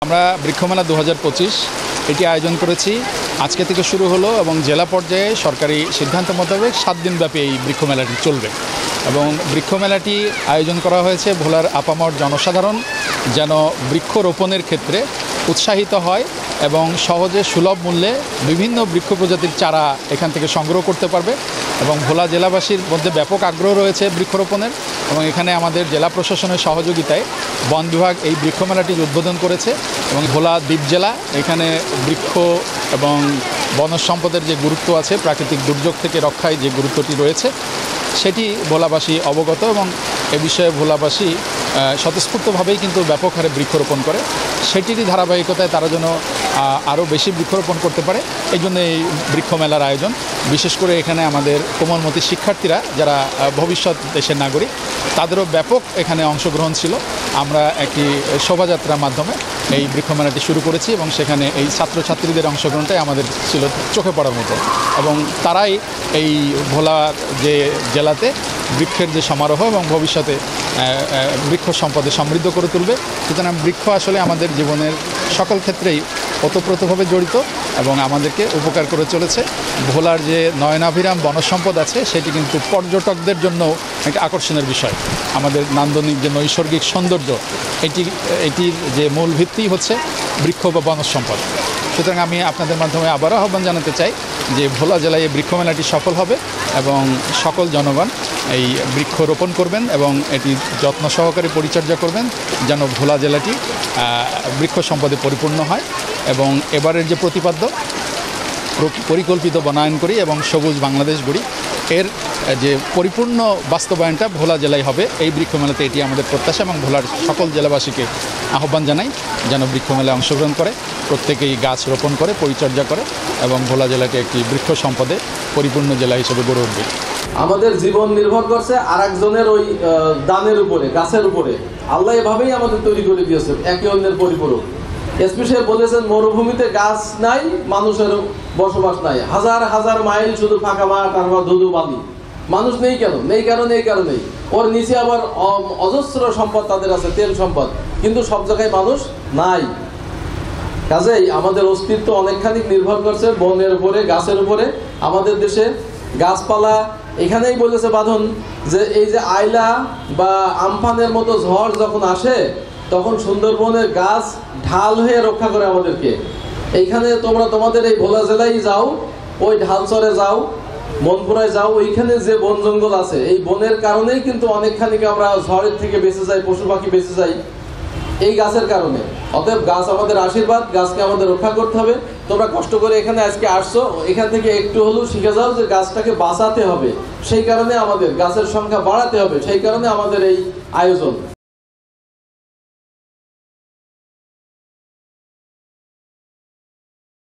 আমরা বৃক্ষমেলা 2025 এটি আয়োজন করেছি। আজকে থেকে শুরু হলো এবং জেলা পর্যায়ে সরকারি সিদ্ধান্ত মোতাবেক 7 দিনব্যাপী এই বৃক্ষমেলাটি চলবে এবং বৃক্ষমেলাটি আয়োজন করা হয়েছে ভোলার আপামর জনসাধারণ যেন বৃক্ষরোপণের ক্ষেত্রে উৎসাহিত হয় এবং সহজে সুলভ মূল্যে বিভিন্ন বৃক্ষ প্রজাতির চারা এখান থেকে সংগ্রহ করতে পারবে এবং ভোলা জেলাবাসীর মধ্যে ব্যাপক আগ্রহ রয়েছে বৃক্ষরোপণের এবং এখানে আমাদের জেলা প্রশাসনের সহযোগিতায় বন বিভাগ এই বৃক্ষমেলাটি উদ্বোধন করেছে এবং ভোলা দ্বীপ জেলা এখানে বৃক্ষ এবং বনজ সম্পদের যে গুরুত্ব আছে, প্রাকৃতিক দুর্যোগ থেকে রক্ষায় যে গুরুত্বটি রয়েছে সেটি ভোলাবাসী অবগত এবং এ বিষয়ে ভোলাবাসী স্বতঃস্ফূর্তভাবেই কিন্তু ব্যাপক হারে বৃক্ষরোপণ করে। সেটিরই ধারাবাহিকতায় তারা যেন আরও বেশি বৃক্ষরোপণ করতে পারে এই জন্য এই বৃক্ষমেলার আয়োজন। বিশেষ করে এখানে আমাদের কোমলমতি শিক্ষার্থীরা যারা ভবিষ্যৎ দেশের নাগরিক তাদেরও ব্যাপক এখানে অংশগ্রহণ ছিল। আমরা একটি শোভাযাত্রার মাধ্যমে এই বৃক্ষমেলাটি শুরু করেছি এবং সেখানে এই ছাত্রছাত্রীদের অংশগ্রহণটাই আমাদের ছিল চোখে পড়ার মতো এবং তারাই এই ভোলার যে জেলাতে বৃক্ষের যে সমারোহ এবং ভবিষ্যতে বৃক্ষ সম্পদে সমৃদ্ধ করে তুলবে। সুতরাং বৃক্ষ আসলে আমাদের জীবনের সকল ক্ষেত্রেই ওতপ্রোতভাবে জড়িত এবং আমাদেরকে উপকার করে চলেছে। ভোলার যে নয়নাভিরাম বনজ সম্পদ আছে সেটি কিন্তু পর্যটকদের জন্য একটা আকর্ষণের বিষয়। আমাদের নান্দনিক যে নৈসর্গিক সৌন্দর্য এটির যে মূল ভিত্তি হচ্ছে বৃক্ষ বা বনজ সম্পদ। সুতরাং আমি আপনাদের মাধ্যমে আবারও আহ্বান জানাতে চাই যে ভোলা জেলায় এই বৃক্ষমেলাটি সফল হবে এবং সকল জনগণ এই বৃক্ষ রোপণ করবেন এবং এটি যত্ন সহকারে পরিচর্যা করবেন যেন ভোলা জেলাটি বৃক্ষ সম্পদে পরিপূর্ণ হয় এবং এবারের যে প্রতিপাদ্য পরিকল্পিত বনায়ন করি এবং সবুজ বাংলাদেশ গড়ি এর যে পরিপূর্ণ বাস্তবায়নটা ভোলা জেলায় হবে। এই বৃক্ষমেলাতে এটি আমাদের প্রত্যাশা এবং ভোলার সকল জেলাবাসীকে আহ্বান জানাই যেন বৃক্ষমেলায় অংশগ্রহণ করে, প্রত্যেকেই গাছ রোপণ করে, পরিচর্যা করে এবং ভোলা জেলাকে একটি বৃক্ষ সম্পদে পরিপূর্ণ জেলা হিসেবে গড়ে উঠবে। আমাদের জীবন নির্ভর করছে আরেকজনের ওই দানের উপরে, গাছের উপরে। আল্লাহ এভাবেই আমাদের তৈরি করে দিয়েছে, একে অন্যের পরিপূরক। স্পেশালি বলেছেন মরুভূমিতে গাছ নাই, মানুষের বসবাস নাই, হাজার হাজার মাইল শুধু ফাঁকা মাঠ আর ধুধু বালি। মানুষ নেই কেন? নেই কারণ এই কারণেই ওর নিচে আবার অজস্র সম্পদ তাদের আছে, তেল সম্পদ, কিন্তু সব জায়গায় মানুষ নাই। কাজেই আমাদের অস্তিত্ব অনেকখানি নির্ভর করছে বনের উপরে, গাছের উপরে। আমাদের দেশে গাছপালা, এখানেই বলেছে বাঁধন যে এই যে আইলা বা আমফানের মতো ঝড় যখন আসে তখন সুন্দরবনের গাছ ঢাল হয়ে রক্ষা করে আমাদেরকে। এইখানে তোমরা তোমাদের এই ভোলা জেলায় যাও, ওই ঢালচরে যাও, মনপুরায় যাও, ওইখানে যে বন জঙ্গল আছে এই বনের কারণেই কিন্তু অনেকখানি আমরা ঝড়ের থেকে বেঁচে যাই, পশু পাখি বেঁচে যাই এই গাছের কারণে। অতএব গাছ আমাদের আশীর্বাদ, গাছকে আমাদের রক্ষা করতে হবে। তোমরা কষ্ট করে এখানে আজকে আসছো, এখান থেকে একটু হলেও শিখে যাও যে গাছটাকে বাঁচাতে হবে। সেই কারণে আমাদের গাছের সংখ্যা বাড়াতে হবে, সেই কারণে আমাদের এই আয়োজন।